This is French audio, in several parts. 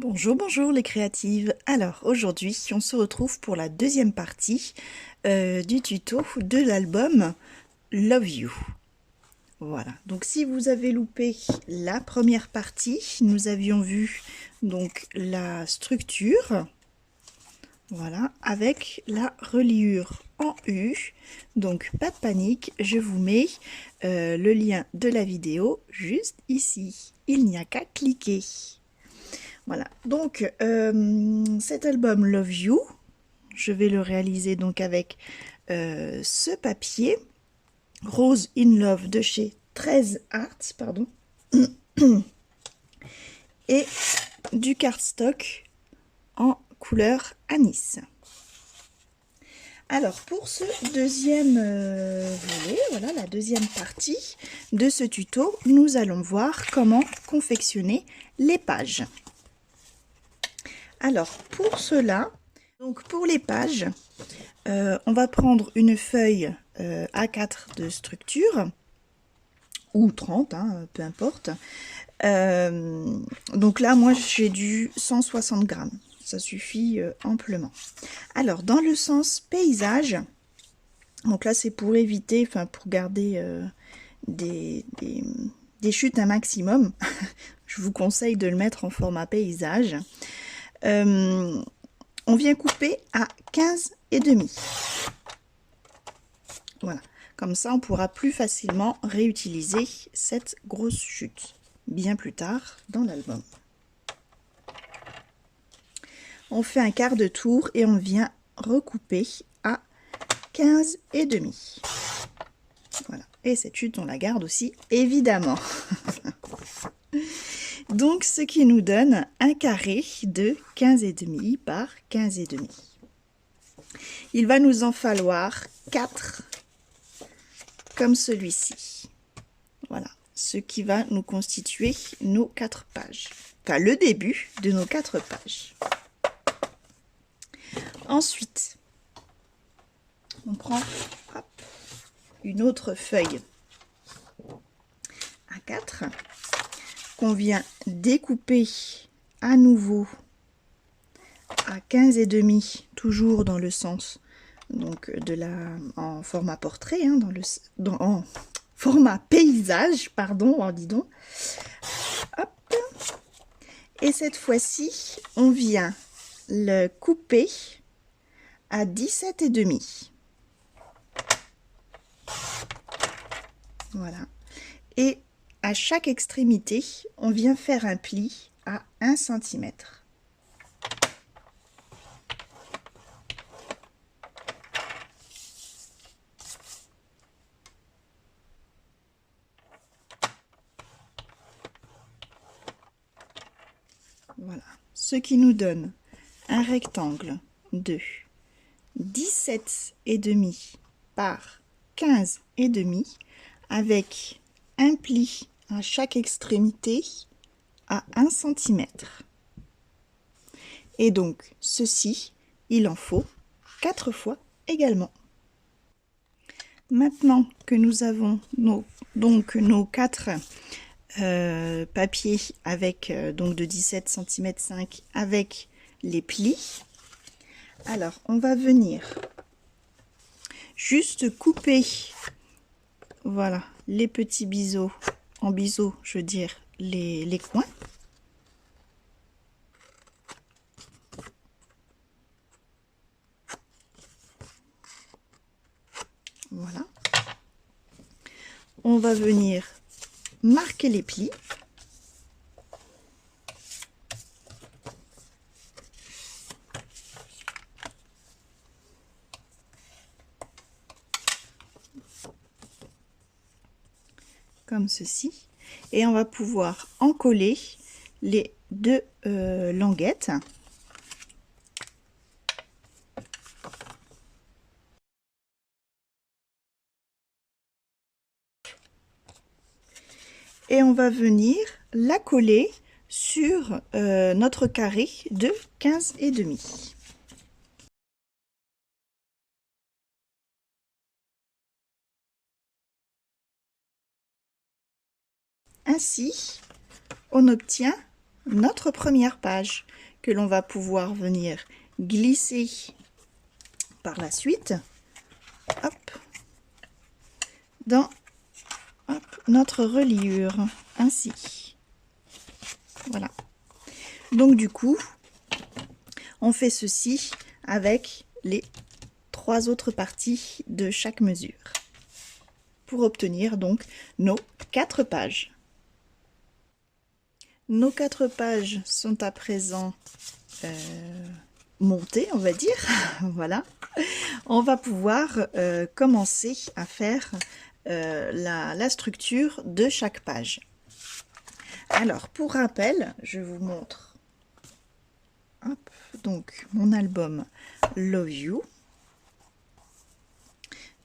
Bonjour, bonjour les créatives. Alors aujourd'hui, on se retrouve pour la deuxième partie du tuto de l'album Love You. Voilà, donc si vous avez loupé la première partie, nous avions vu donc la structure, voilà, avec la reliure en U. Donc pas de panique, je vous mets le lien de la vidéo juste ici. Il n'y a qu'à cliquer. Voilà, donc cet album Love You, je vais le réaliser donc avec ce papier Rose in Love de chez 13 Arts, pardon, et du cardstock en couleur anis. Alors pour ce deuxième volet, voilà la deuxième partie de ce tuto, nous allons voir comment confectionner les pages. Alors pour cela, donc pour les pages, on va prendre une feuille A4 de structure, ou 30, hein, peu importe. Donc là, moi, j'ai du 160 grammes. Ça suffit amplement. Alors, dans le sens paysage, donc là, c'est pour éviter, enfin, pour garder des chutes un maximum. Je vous conseille de le mettre en format paysage. On vient couper à 15,5. Voilà, comme ça on pourra plus facilement réutiliser cette grosse chute bien plus tard dans l'album. On fait un quart de tour et on vient recouper à 15,5. Voilà, et cette chute on la garde aussi évidemment. Donc ce qui nous donne un carré de 15,5 par 15,5. Il va nous en falloir 4 comme celui-ci. Voilà, ce qui va nous constituer nos 4 pages. Enfin, le début de nos 4 pages. Ensuite, on prend une autre feuille A4 qu'on vient découper à nouveau à 15,5, toujours dans le sens donc de en format portrait, hein, en format paysage, pardon, oh, dis donc. Hop. Et cette fois-ci, on vient le couper à 17,5. Voilà. Et à chaque extrémité, on vient faire un pli à 1 cm. Voilà, ce qui nous donne un rectangle de 17,5 par 15,5 avec un pli à chaque extrémité à 1 cm. Et donc ceci, il en faut 4 fois également. Maintenant que nous avons nos 4 papiers avec donc de 17 cm 5 avec les plis, alors on va venir juste couper, voilà, les petits biseaux, en biseaux je veux dire les coins. Voilà, on va venir marquer les plis. Comme ceci, et on va pouvoir en coller les 2 languettes. Et on va venir la coller sur notre carré de 15,5. Ainsi, on obtient notre première page que l'on va pouvoir venir glisser par la suite, hop, dans notre reliure, ainsi. Voilà. Donc du coup, on fait ceci avec les 3 autres parties de chaque mesure pour obtenir donc nos 4 pages. Nos 4 pages sont à présent montées, on va dire. Voilà. On va pouvoir commencer à faire la structure de chaque page. Alors, pour rappel, je vous montre hop, donc mon album Love You.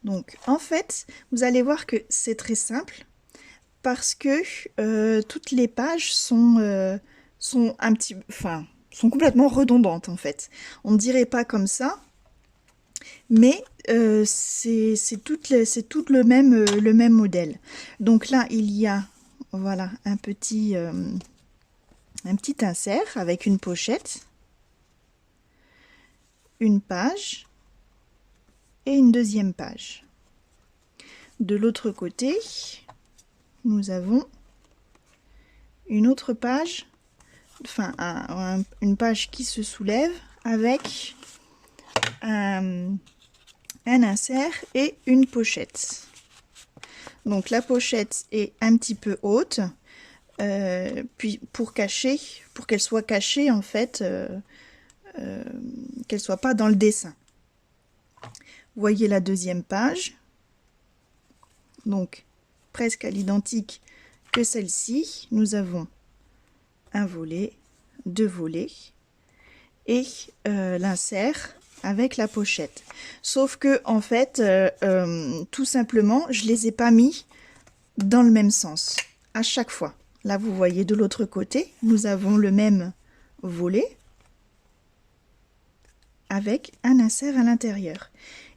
Donc, en fait, vous allez voir que c'est très simple parce que toutes les pages sont un petit, enfin, sont complètement redondantes en fait. On ne dirait pas comme ça, mais c'est tout le même modèle. Donc là, il y a voilà un petit insert avec une pochette, une page et une deuxième page. De l'autre côté, nous avons une autre page, enfin une page qui se soulève avec un insert et une pochette. Donc la pochette est un petit peu haute, puis pour qu'elle soit cachée en fait, qu'elle soit pas dans le dessin. Vous voyez la deuxième page, donc presque à l'identique que celle-ci. Nous avons un volet, 2 volets et l'insert avec la pochette. Sauf que en fait, tout simplement, je les ai pas mis dans le même sens à chaque fois. Là, vous voyez de l'autre côté, nous avons le même volet avec un insert à l'intérieur.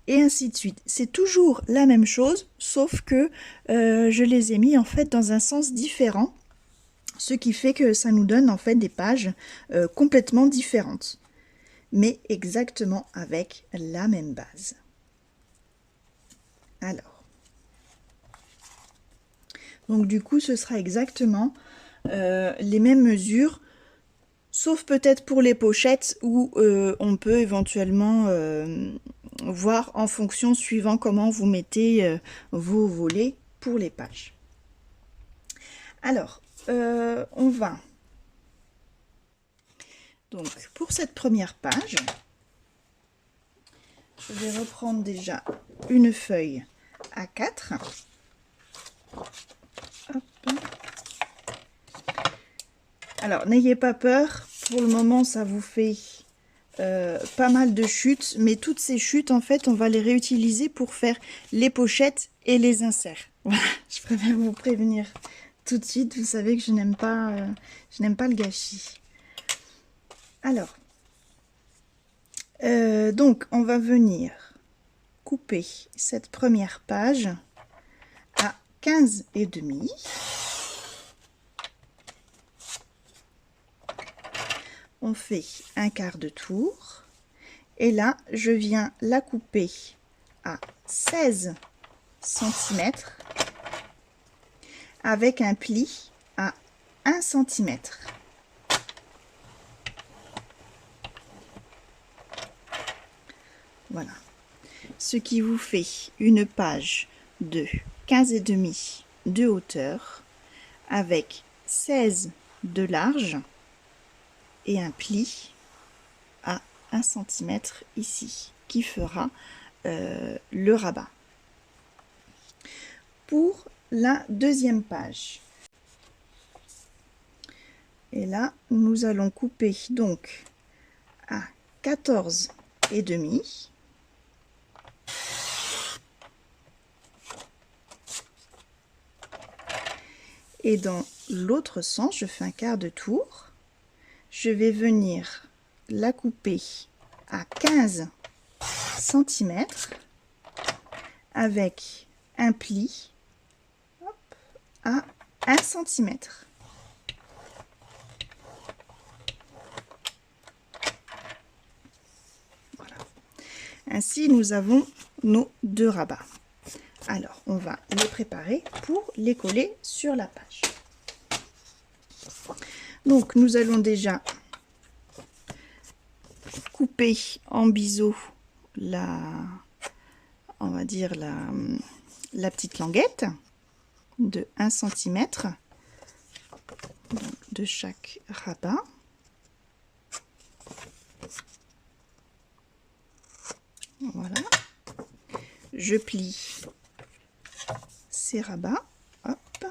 Et ainsi de suite. C'est toujours la même chose, sauf que je les ai mis en fait dans un sens différent, ce qui fait que ça nous donne en fait des pages complètement différentes, mais exactement avec la même base. Alors, donc du coup, ce sera exactement les mêmes mesures, sauf peut-être pour les pochettes où on peut éventuellement voir en fonction, suivant comment vous mettez vos volets pour les pages. Alors, on va donc pour cette première page, je vais reprendre déjà une feuille A4. Hop. Alors, n'ayez pas peur, pour le moment, ça vous fait pas mal de chutes, mais toutes ces chutes, en fait, on va les réutiliser pour faire les pochettes et les inserts. Voilà, je préfère vous prévenir tout de suite. Vous savez que je n'aime pas le gâchis. Alors, donc, on va venir couper cette première page à 15,5. On fait un quart de tour et là je viens la couper à 16 cm avec un pli à 1 cm. Voilà, ce qui vous fait une page de 15,5 de hauteur avec 16 de large et un pli à 1 cm ici, qui fera le rabat. Pour la deuxième page, et là, nous allons couper donc à 14,5. Et dans l'autre sens, je fais un quart de tour. Je vais venir la couper à 15 cm avec un pli à 1 cm. Ainsi, nous avons nos 2 rabats. Alors, on va les préparer pour les coller sur la page. Donc, nous allons déjà couper en biseau on va dire la petite languette de 1 cm de chaque rabat. Voilà. Je plie ces rabats. Hop.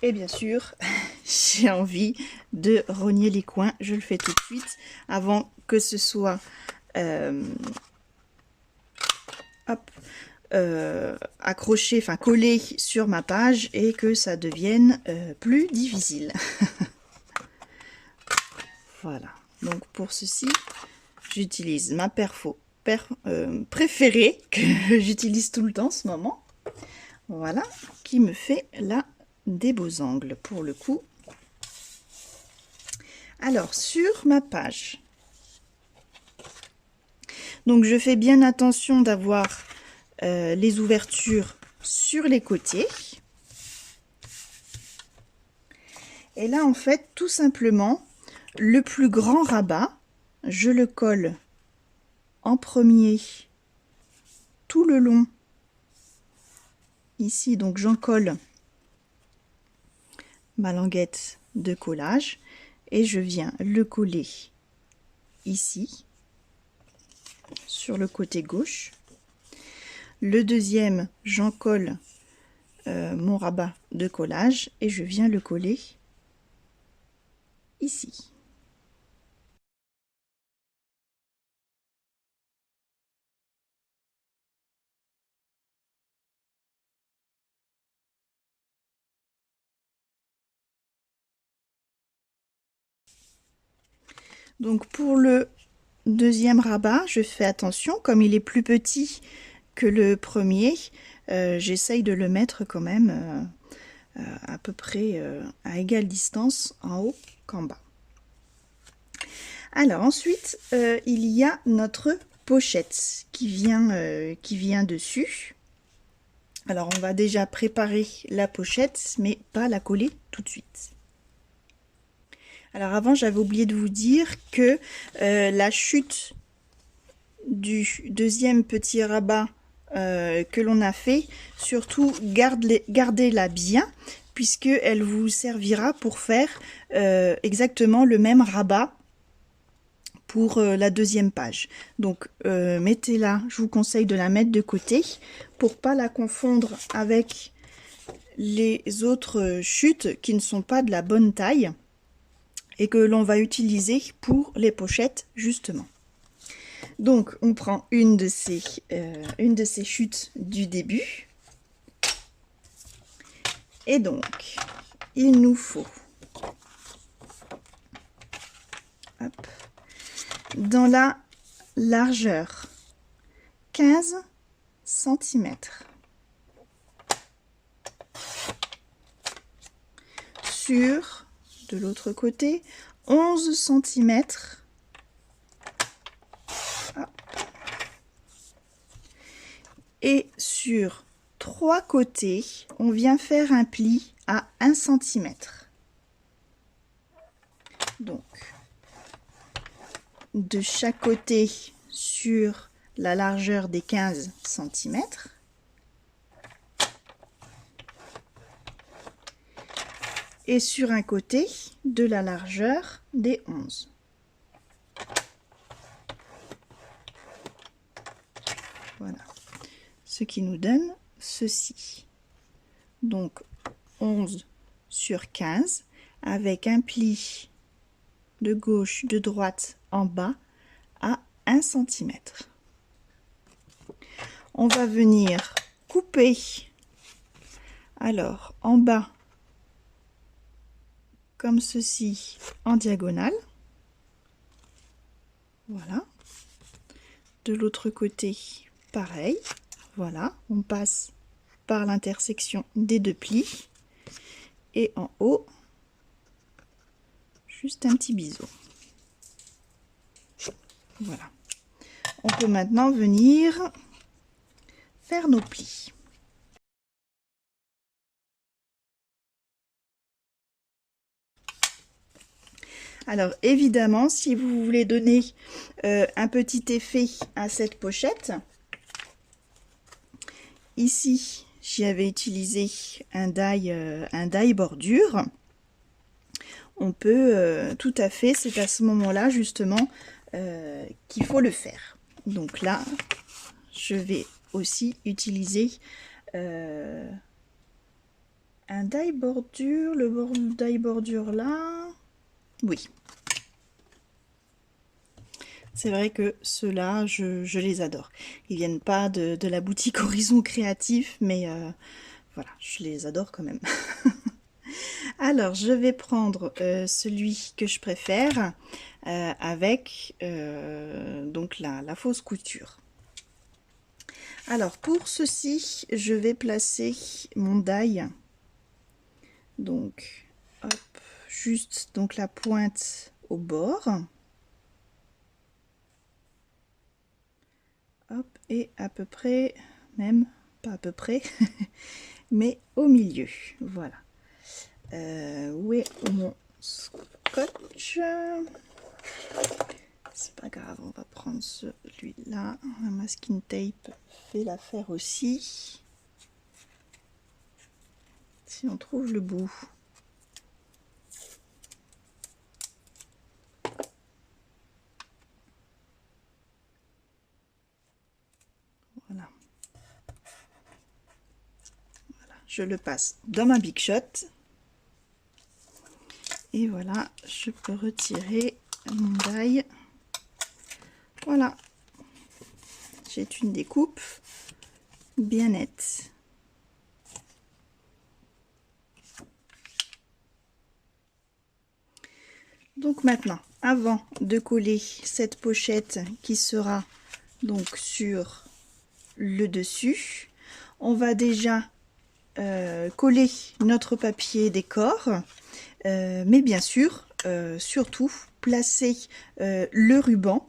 Et bien sûr, j'ai envie de rogner les coins. Je le fais tout de suite avant que ce soit accroché, enfin collé sur ma page et que ça devienne plus difficile. Voilà. Donc pour ceci, j'utilise ma perfo préférée que j'utilise tout le temps en ce moment. Voilà, qui me fait là des beaux angles pour le coup. Alors sur ma page, donc je fais bien attention d'avoir les ouvertures sur les côtés. Et là en fait tout simplement le plus grand rabat, je le colle en premier tout le long ici, donc j'en colle ma languette de collage et je viens le coller ici sur le côté gauche. Le deuxième, j'en colle mon rabat de collage et je viens le coller ici. Donc pour le deuxième rabat, je fais attention, comme il est plus petit que le premier, j'essaye de le mettre quand même à peu près à égale distance en haut qu'en bas. Alors ensuite, il y a notre pochette qui vient dessus. Alors on va déjà préparer la pochette, mais pas la coller tout de suite. Alors avant, j'avais oublié de vous dire que la chute du deuxième petit rabat que l'on a fait, surtout gardez-la bien, puisque elle vous servira pour faire exactement le même rabat pour la deuxième page. Donc mettez-la, je vous conseille de la mettre de côté pour pas la confondre avec les autres chutes qui ne sont pas de la bonne taille et que l'on va utiliser pour les pochettes justement. Donc on prend une de ces chutes du début et donc il nous faut hop, dans la largeur 15 cm sur de l'autre côté 11 cm et sur 3 côtés on vient faire un pli à 1 cm. Donc de chaque côté sur la largeur des 15 cm et sur un côté de la largeur des 11. Voilà, ce qui nous donne ceci. Donc 11 sur 15 avec un pli de gauche, de droite en bas à 1 cm. On va venir couper alors en bas comme ceci en diagonale. Voilà. De l'autre côté, pareil. Voilà, on passe par l'intersection des deux plis. Et en haut, Juste un petit biseau. Voilà. On peut maintenant venir faire nos plis. Alors évidemment, si vous voulez donner un petit effet à cette pochette, ici j'y avais utilisé un die bordure. On peut tout à fait, c'est à ce moment-là justement qu'il faut le faire. Donc là, je vais aussi utiliser un die bordure, die bordure là, oui. C'est vrai que ceux-là, je les adore. Ils viennent pas de la boutique Horizon Créatif, mais voilà, je les adore quand même. Alors, je vais prendre celui que je préfère avec donc la fausse couture. Alors, pour ceci, je vais placer mon die. Donc, hop, juste donc la pointe au bord. Hop, et à peu près, même pas à peu près, mais au milieu. Voilà. Où est mon scotch? C'est pas grave, on va prendre celui-là. Un masking tape fait l'affaire aussi. Si on trouve le bout. Voilà. Voilà. Je le passe dans ma Big Shot. Et voilà, je peux retirer mon die. Voilà. J'ai une découpe bien nette. Donc maintenant, avant de coller cette pochette qui sera donc sur le dessus, on va déjà coller notre papier décor, mais bien sûr, surtout placer le ruban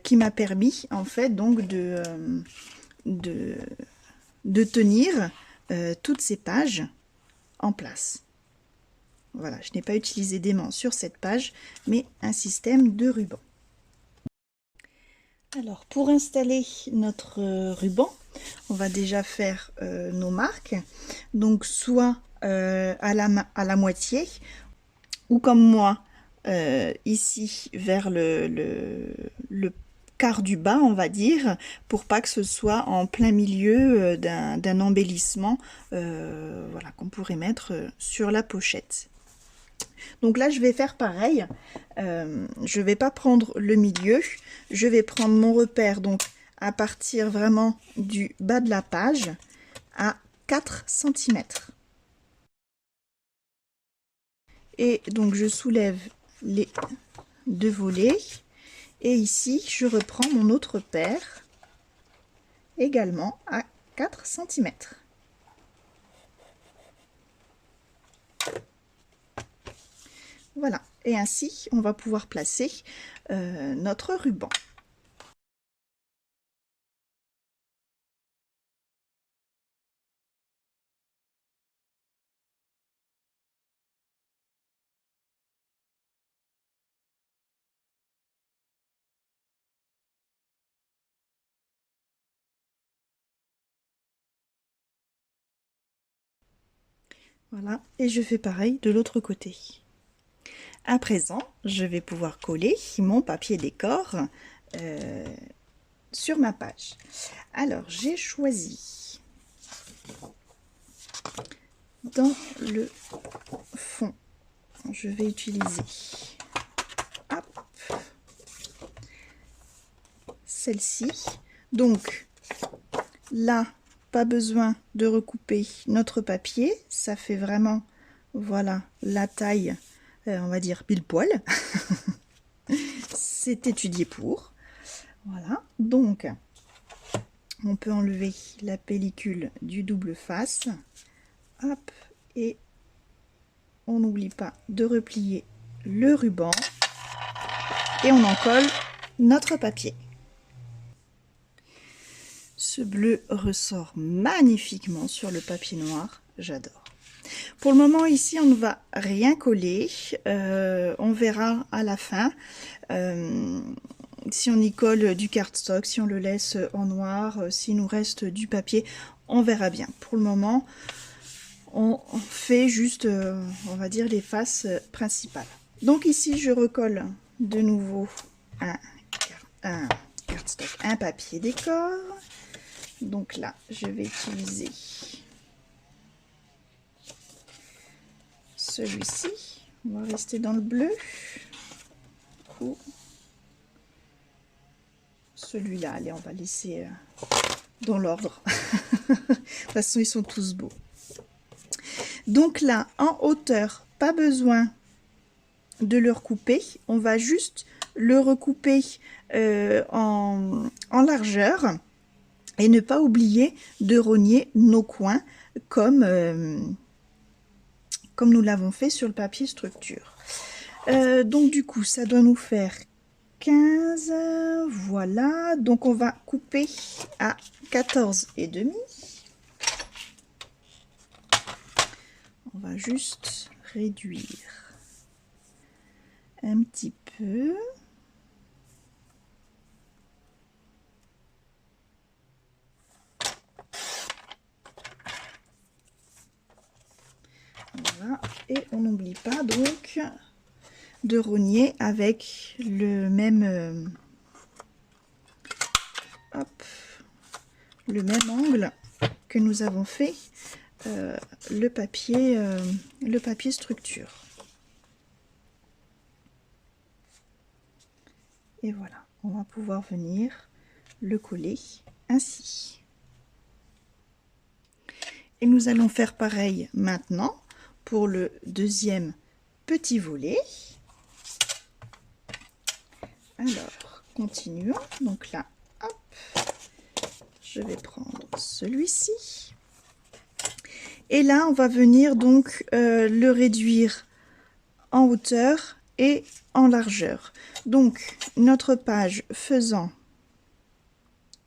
qui m'a permis en fait donc de tenir toutes ces pages en place. Voilà, je n'ai pas utilisé d'aimant sur cette page, mais un système de ruban. Alors, pour installer notre ruban, on va déjà faire nos marques. Donc, soit à la moitié, ou comme moi, ici, vers le quart du bas, on va dire, pour pas que ce soit en plein milieu d'un embellissement voilà, qu'on pourrait mettre sur la pochette. Donc là, je vais faire pareil. Je vais pas prendre le milieu. Je vais prendre mon repère donc à partir vraiment du bas de la page à 4 cm. Et donc, je soulève les deux volets. Et ici, je reprends mon autre repère également à 4 cm. Voilà, et ainsi on va pouvoir placer notre ruban. Voilà, et je fais pareil de l'autre côté. À présent, je vais pouvoir coller mon papier décor sur ma page. Alors, j'ai choisi dans le fond, je vais utiliser celle-ci. Donc là, pas besoin de recouper notre papier, ça fait vraiment, voilà, la taille, on va dire pile poil. C'est étudié pour. Voilà, donc on peut enlever la pellicule du double face. Hop, et on n'oublie pas de replier le ruban et on en colle notre papier. Ce bleu ressort magnifiquement sur le papier noir, j'adore. Pour le moment ici on ne va rien coller, on verra à la fin si on y colle du cardstock, si on le laisse en noir, s'il nous reste du papier, on verra bien. Pour le moment on fait juste on va dire les faces principales. Donc ici je recolle de nouveau un cardstock, un papier décor. Donc là je vais utiliser celui-ci, on va rester dans le bleu, ou celui-là, allez on va laisser dans l'ordre, de toute façon ils sont tous beaux. Donc là en hauteur, pas besoin de le recouper, on va juste le recouper en largeur et ne pas oublier de rogner nos coins comme nous l'avons fait sur le papier structure. Donc du coup ça doit nous faire 15, voilà, donc on va couper à 14,5. On va juste réduire un petit peu. Voilà, et on n'oublie pas donc de rogner avec le même le même angle que nous avons fait le papier structure. Et voilà, on va pouvoir venir le coller ainsi. Et nous allons faire pareil maintenant pour le deuxième petit volet. Alors, continuons. Donc là, hop, je vais prendre celui-ci. Et là, on va venir donc le réduire en hauteur et en largeur. Donc, notre page faisant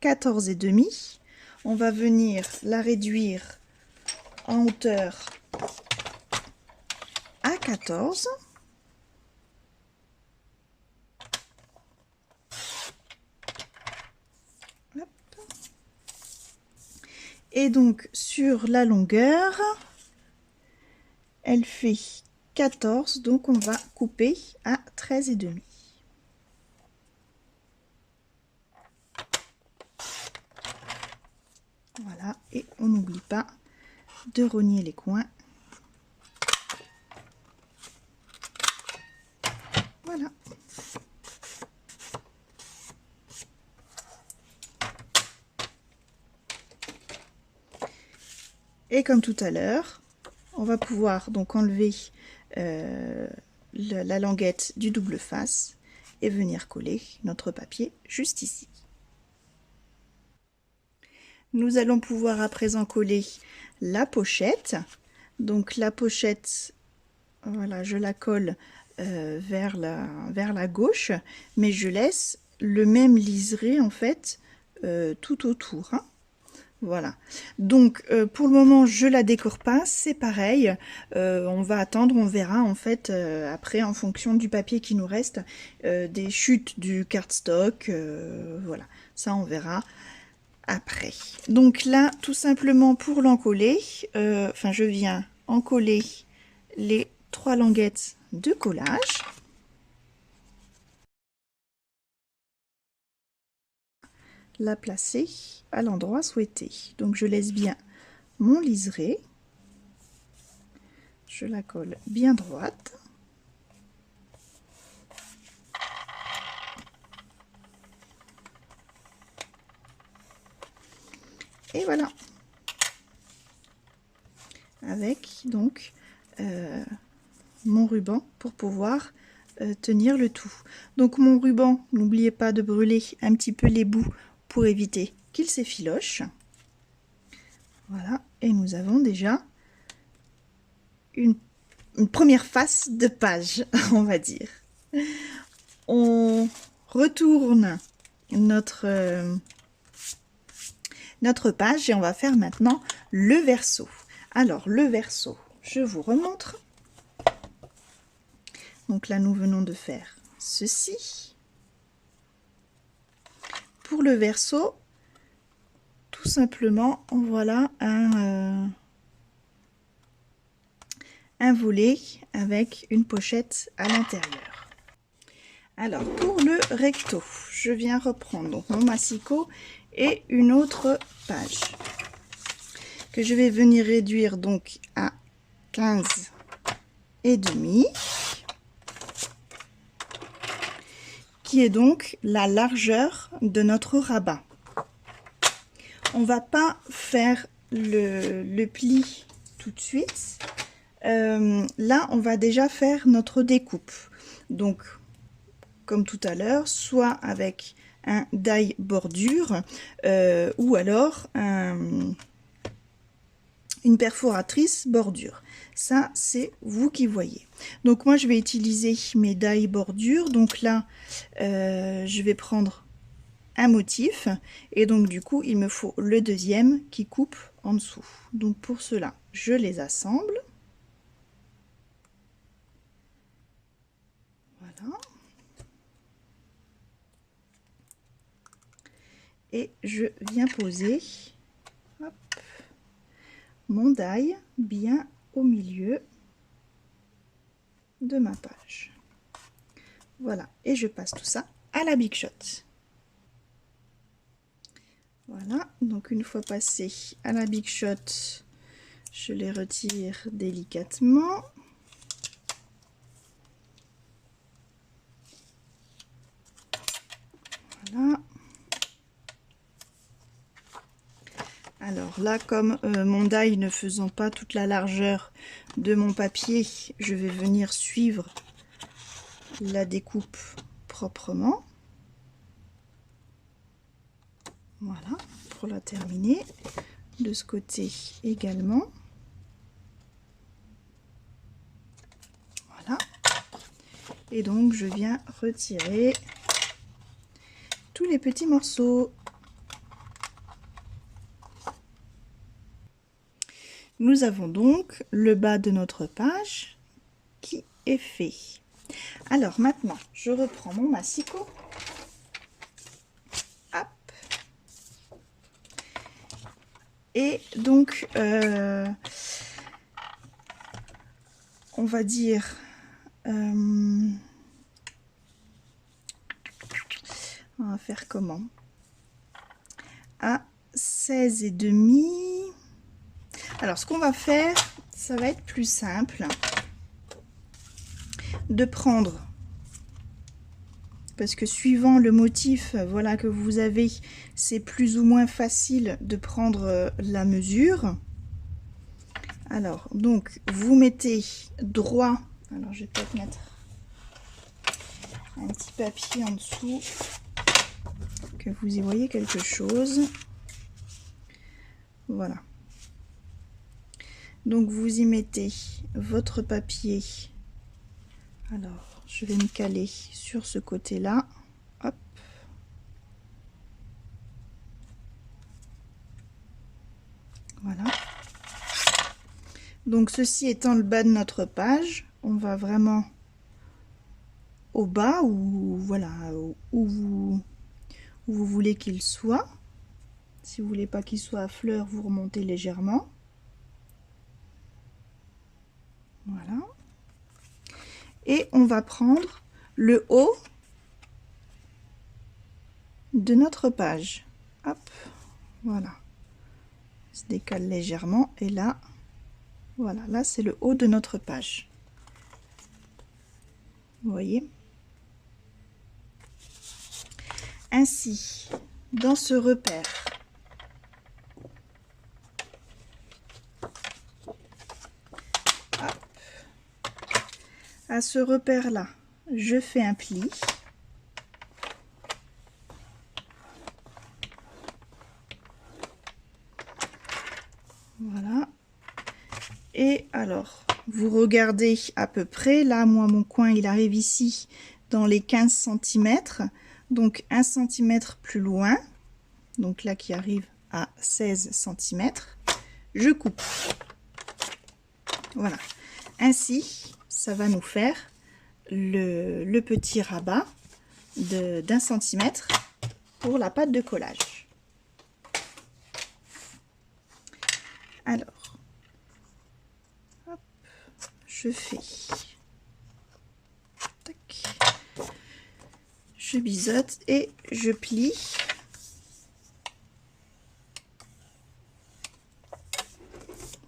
14,5, on va venir la réduire en hauteur à 14. Hop. Et donc sur la longueur, elle fait 14, donc on va couper à 13,5. Voilà, et on n'oublie pas de rogner les coins. Voilà. Et comme tout à l'heure, on va pouvoir donc enlever la languette du double face et venir coller notre papier juste ici. Nous allons pouvoir à présent coller la pochette. Donc la pochette, voilà, je la colle vers la gauche, mais je laisse le même liseré en fait tout autour. Hein. Voilà, donc pour le moment je la décore pas, c'est pareil, on va attendre, on verra en fait après en fonction du papier qui nous reste, des chutes du cardstock, voilà, ça on verra après. Donc là tout simplement pour l'encoller, enfin je viens encoller les 3 languettes de collage. La placer à l'endroit souhaité. Donc je laisse bien mon liseré, je la colle bien droite. Et voilà. Avec donc mon ruban pour pouvoir tenir le tout. Donc mon ruban, n'oubliez pas de brûler un petit peu les bouts pour éviter qu'il s'effiloche. Voilà, et nous avons déjà une une première face de page, on va dire. On retourne notre page et on va faire maintenant le verso. Alors, le verso, je vous remontre. Donc là, nous venons de faire ceci. Pour le verso, tout simplement, voilà un volet avec une pochette à l'intérieur. Alors, pour le recto, je viens reprendre donc mon massicot et une autre page que je vais venir réduire donc à 15 et demi, qui est donc la largeur de notre rabat. On va pas faire le pli tout de suite. Là, on va déjà faire notre découpe. Donc, comme tout à l'heure, soit avec un die bordure ou alors une perforatrice bordure. Ça, c'est vous qui voyez. Donc moi, je vais utiliser mes die bordure. Donc là, je vais prendre un motif et donc du coup, il me faut le deuxième qui coupe en dessous. Donc pour cela, je les assemble. Voilà. Et je viens poser hop, mon die bien au milieu de ma page. Voilà, et je passe tout ça à la Big Shot. Voilà, donc une fois passé à la Big Shot, je les retire délicatement. Voilà. Alors là, comme mon die ne faisant pas toute la largeur de mon papier, je vais venir suivre la découpe proprement. Voilà, pour la terminer. De ce côté également. Voilà. Et donc, je viens retirer tous les petits morceaux. Nous avons donc le bas de notre page qui est fait. Alors maintenant, je reprends mon massicot. Hop. Et donc, on va dire, on va faire comment? À 16 et demi. Alors, ce qu'on va faire, ça va être plus simple de prendre, parce que suivant le motif, voilà, que vous avez, c'est plus ou moins facile de prendre la mesure. Alors, donc, vous mettez droit. Alors, je vais peut-être mettre un petit papier en dessous, que vous y voyez quelque chose. Voilà. Donc, vous y mettez votre papier. Alors, je vais me caler sur ce côté-là. Hop. Voilà. Donc, ceci étant le bas de notre page, on va vraiment au bas, ou voilà, où vous voulez qu'il soit. Si vous voulez pas qu'il soit à fleur, vous remontez légèrement. Voilà. Et on va prendre le haut de notre page. Hop, voilà. On se décale légèrement et là, voilà, là c'est le haut de notre page. Vous voyez? Ainsi, dans ce repère, hop, à ce repère-là, je fais un pli. Voilà. Et alors, vous regardez à peu près. Là, moi, mon coin, il arrive ici dans les 15 cm. Donc, 1 cm plus loin. Donc là, qui arrive à 16 cm. Je coupe. Voilà. Ainsi, ça va nous faire le petit rabat d'1 cm pour la pâte de collage. Alors, hop, je fais, tac, je biseaute et je plie.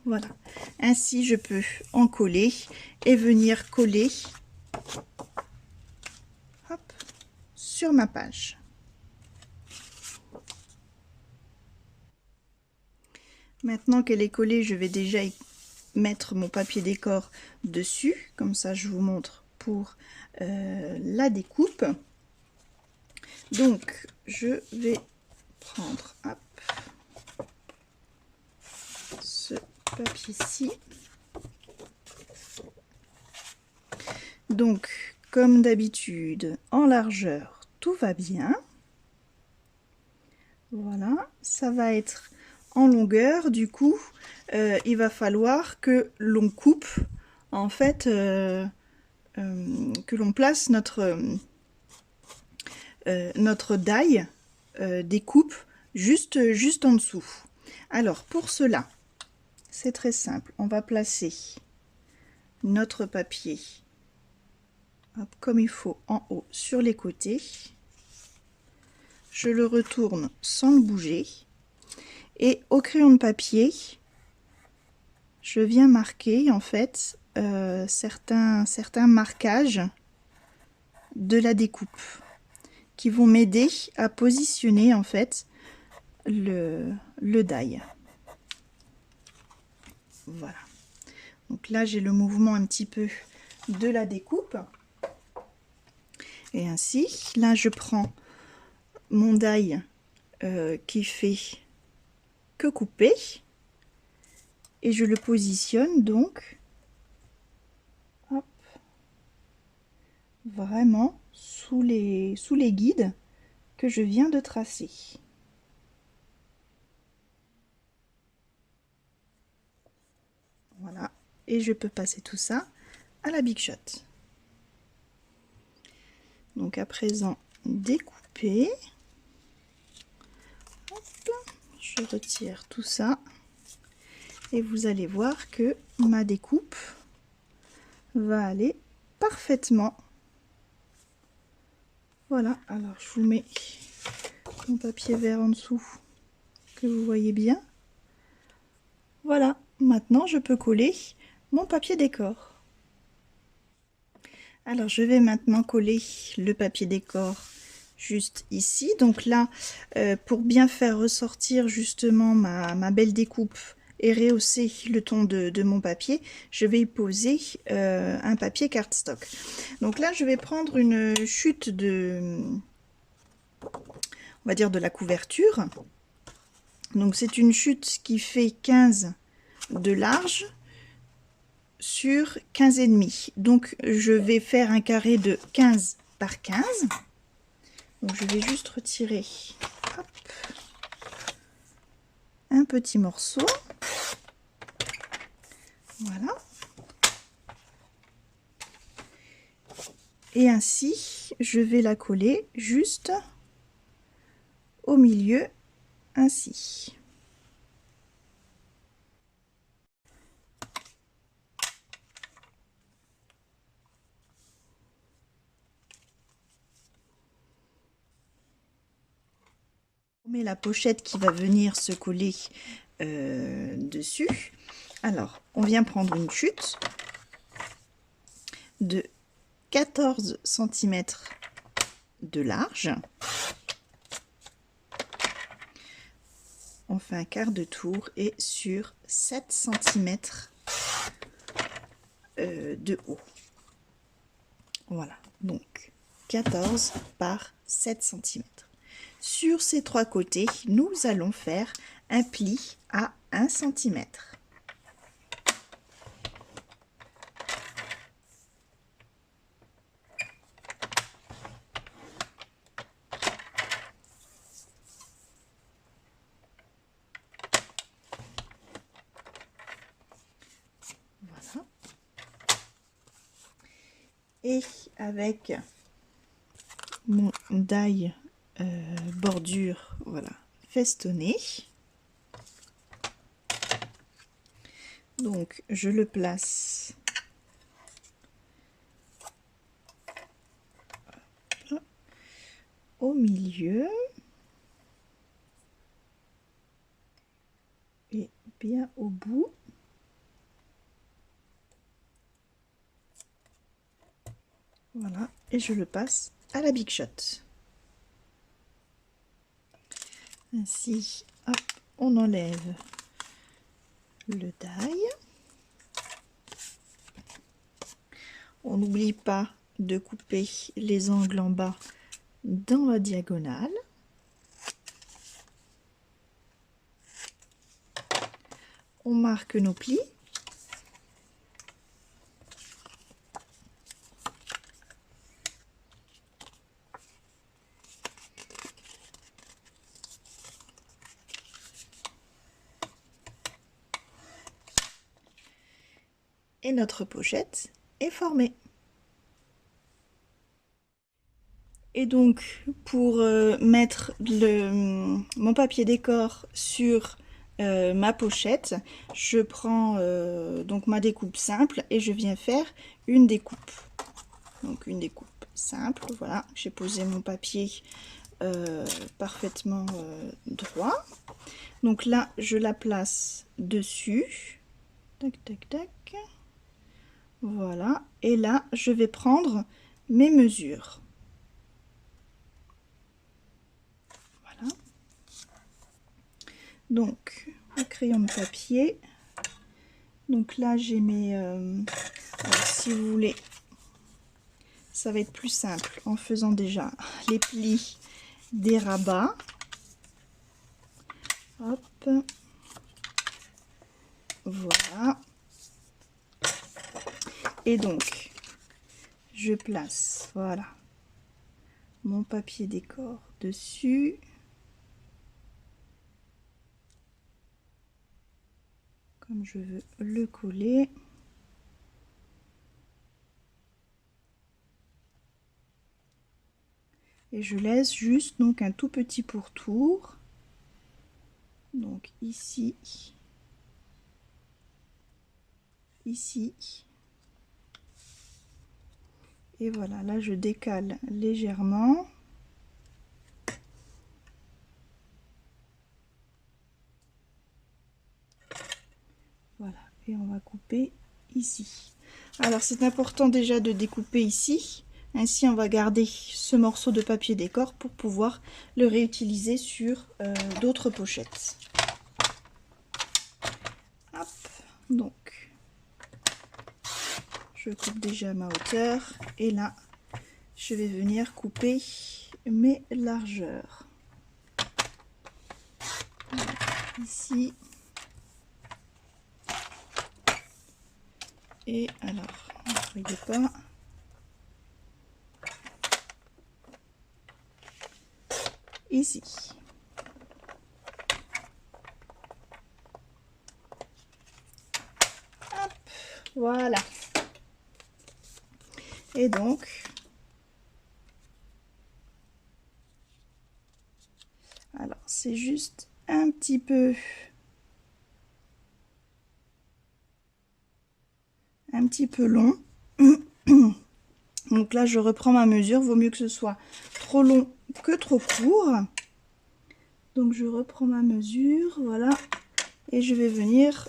Voilà. Ainsi, je peux en coller et venir coller, hop, sur ma page. Maintenant qu'elle est collée, je vais déjà mettre mon papier décor dessus. Comme ça, je vous montre pour la découpe. Donc, je vais prendre, hop, ce papier-ci. Donc, comme d'habitude, en largeur, tout va bien. Voilà, ça va être en longueur. Du coup, il va falloir que l'on coupe, en fait, que l'on place notre die découpe juste en dessous. Alors, pour cela, c'est très simple. On va placer notre papier, hop, comme il faut en haut sur les côtés. Je le retourne sans le bouger. Et au crayon de papier, je viens marquer en fait certains marquages de la découpe qui vont m'aider à positionner en fait le die. Voilà. Donc là, j'ai le mouvement un petit peu de la découpe. Et ainsi, là, je prends mon die qui fait que couper. Et je le positionne donc, hop, vraiment sous les guides que je viens de tracer. Voilà. Et je peux passer tout ça à la Big Shot. Donc à présent, découper. Hop, je retire tout ça. Et vous allez voir que ma découpe va aller parfaitement. Voilà, alors je vous mets mon papier vert en dessous, que vous voyez bien. Voilà, maintenant je peux coller mon papier décor. Alors je vais maintenant coller le papier décor juste ici. Donc là, pour bien faire ressortir justement ma belle découpe et rehausser le ton de mon papier, je vais y poser un papier cardstock. Donc là, je vais prendre une chute on va dire de la couverture. Donc c'est une chute qui fait 15 de large sur 15,5. Donc je vais faire un carré de 15 par 15. Donc je vais juste retirer, hop, un petit morceau. Voilà. Et ainsi, je vais la coller juste au milieu, ainsi. On met la pochette qui va venir se coller dessus. Alors, on vient prendre une chute de 14 cm de large. On fait un quart de tour et sur 7 cm de haut. Voilà, donc 14 par 7 cm. Sur ces trois côtés, nous allons faire un pli à 1 cm. et avec mon die bordure, voilà, festonné. Donc je le place au milieu et bien au bout. Voilà, et je le passe à la Big Shot. Ainsi, hop, on enlève le die. On n'oublie pas de couper les angles en bas dans la diagonale. On marque nos plis. Et notre pochette est formée. Et donc pour mettre mon papier décor sur ma pochette, je prends donc ma découpe simple et je viens faire une découpe. Donc une découpe simple, voilà, j'ai posé mon papier parfaitement droit. Donc là, je la place dessus. Tac, tac, tac. Voilà. Et là, je vais prendre mes mesures. Voilà. Donc, le crayon de papier. Donc là, j'ai mes... alors, si vous voulez, ça va être plus simple en faisant déjà les plis des rabats. Hop. Voilà. Et donc, je place, voilà, mon papier décor dessus. Comme je veux le coller. Et je laisse juste donc un tout petit pourtour. Donc ici. Ici. Et voilà, là je décale légèrement. Voilà, et on va couper ici. Alors c'est important déjà de découper ici. Ainsi on va garder ce morceau de papier décor pour pouvoir le réutiliser sur d'autres pochettes. Hop, donc je coupe déjà ma hauteur et là je vais venir couper mes largeurs. Ici. Et alors, ne voyez pas. Ici. Hop, voilà. Et donc, alors c'est juste un petit peu long. Donc là je reprends ma mesure, vaut mieux que ce soit trop long que trop court. Donc je reprends ma mesure, voilà, et je vais venir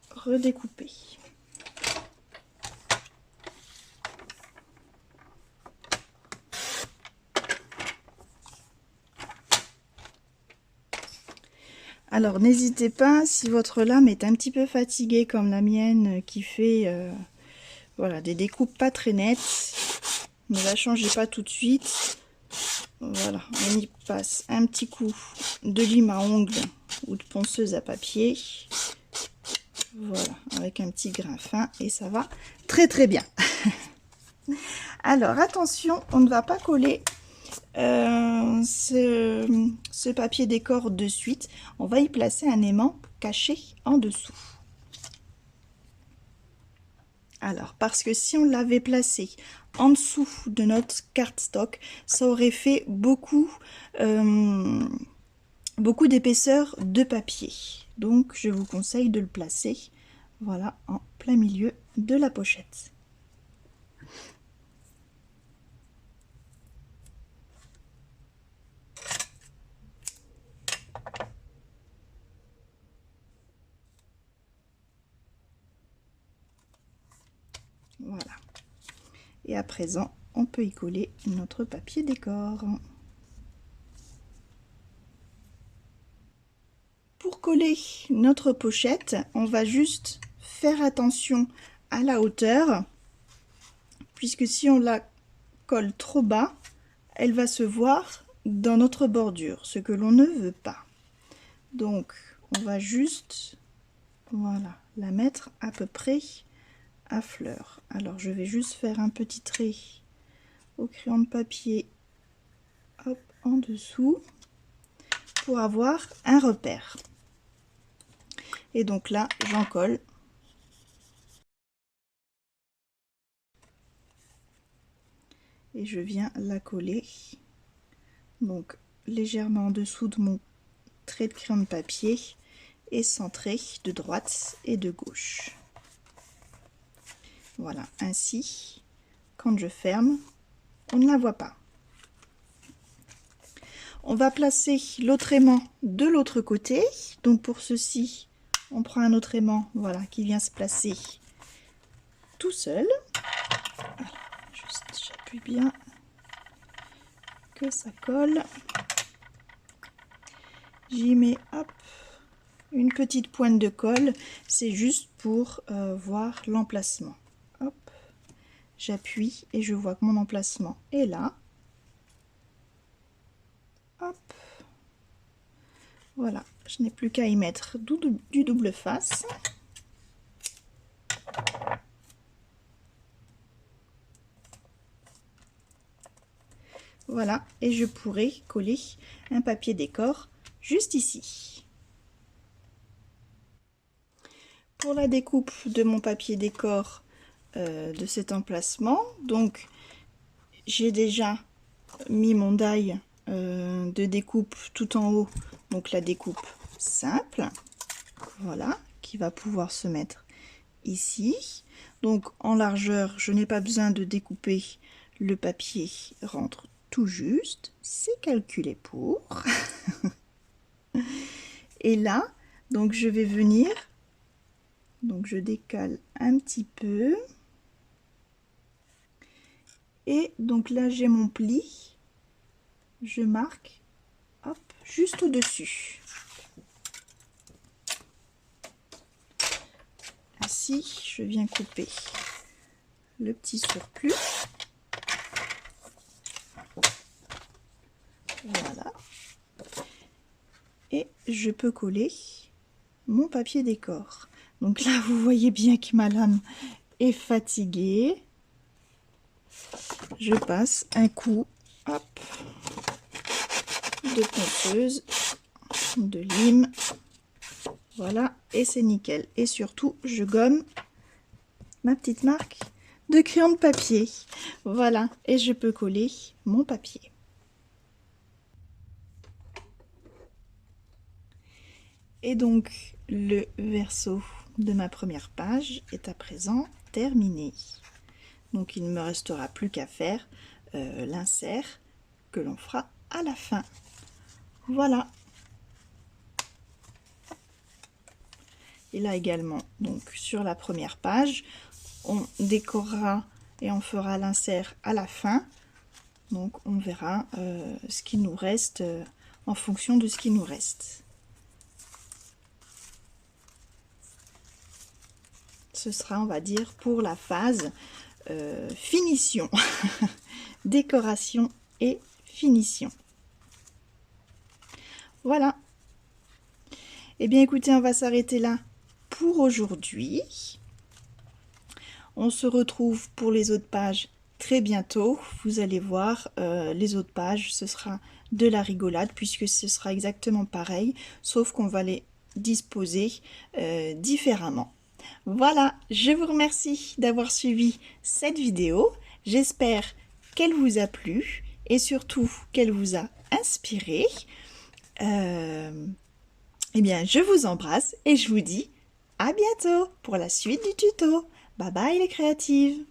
redécouper. Alors n'hésitez pas, si votre lame est un petit peu fatiguée comme la mienne qui fait voilà, des découpes pas très nettes, ne la changez pas tout de suite. Voilà, on y passe un petit coup de lime à ongles ou de ponceuse à papier. Voilà, avec un petit grain fin et ça va très très bien. Alors attention, on ne va pas coller ce papier décor de suite. On va y placer un aimant caché en dessous. Alors, parce que si on l'avait placé en dessous de notre cardstock, ça aurait fait beaucoup d'épaisseur de papier. Donc, je vous conseille de le placer, voilà, en plein milieu de la pochette. Voilà. Et à présent, on peut y coller notre papier décor. Pour coller notre pochette, on va juste faire attention à la hauteur, puisque si on la colle trop bas, elle va se voir dans notre bordure, ce que l'on ne veut pas. Donc, on va juste, voilà, la mettre à peu près à fleur. Alors, je vais juste faire un petit trait au crayon de papier, hop, en dessous, pour avoir un repère. Et donc là, j'en colle. Et je viens la coller, donc légèrement en dessous de mon trait de crayon de papier et centré de droite et de gauche. Voilà, ainsi, quand je ferme, on ne la voit pas. On va placer l'autre aimant de l'autre côté. Donc pour ceci, on prend un autre aimant, voilà, qui vient se placer tout seul. Voilà, juste j'appuie bien que ça colle. J'y mets, hop, une petite pointe de colle, c'est juste pour voir l'emplacement. Hop, j'appuie et je vois que mon emplacement est là. Hop, voilà, je n'ai plus qu'à y mettre du double face. Voilà, et je pourrais coller un papier décor juste ici. Pour la découpe de mon papier décor de cet emplacement, donc j'ai déjà mis mon die de découpe tout en haut, donc la découpe simple, voilà, qui va pouvoir se mettre ici. Donc en largeur, je n'ai pas besoin de découper, le papier rentre tout juste, c'est calculé pour. Et là, donc je vais venir, donc je décale un petit peu, et donc là j'ai mon pli, je marque, hop, juste au-dessus. Ainsi, je viens couper le petit surplus. Voilà. Et je peux coller mon papier décor. Donc là, vous voyez bien que ma lame est fatiguée. Je passe un coup, hop, de ponceuse, de lime. Voilà, et c'est nickel. Et surtout, je gomme ma petite marque de crayon de papier. Voilà, et je peux coller mon papier. Et donc, le verso de ma première page est à présent terminé. Donc, il ne me restera plus qu'à faire l'insert que l'on fera à la fin. Voilà. Et là également, donc sur la première page, on décorera et on fera l'insert à la fin. Donc, on verra ce qu'il nous reste en fonction de ce qui nous reste. Ce sera, on va dire, pour la phase finition. Décoration et finition. Voilà. Eh bien, écoutez, on va s'arrêter là pour aujourd'hui. On se retrouve pour les autres pages très bientôt. Vous allez voir, les autres pages, ce sera de la rigolade puisque ce sera exactement pareil, sauf qu'on va les disposer différemment. Voilà, je vous remercie d'avoir suivi cette vidéo. J'espère qu'elle vous a plu et surtout qu'elle vous a inspiré. Eh bien, je vous embrasse et je vous dis à bientôt pour la suite du tuto. Bye bye les créatives!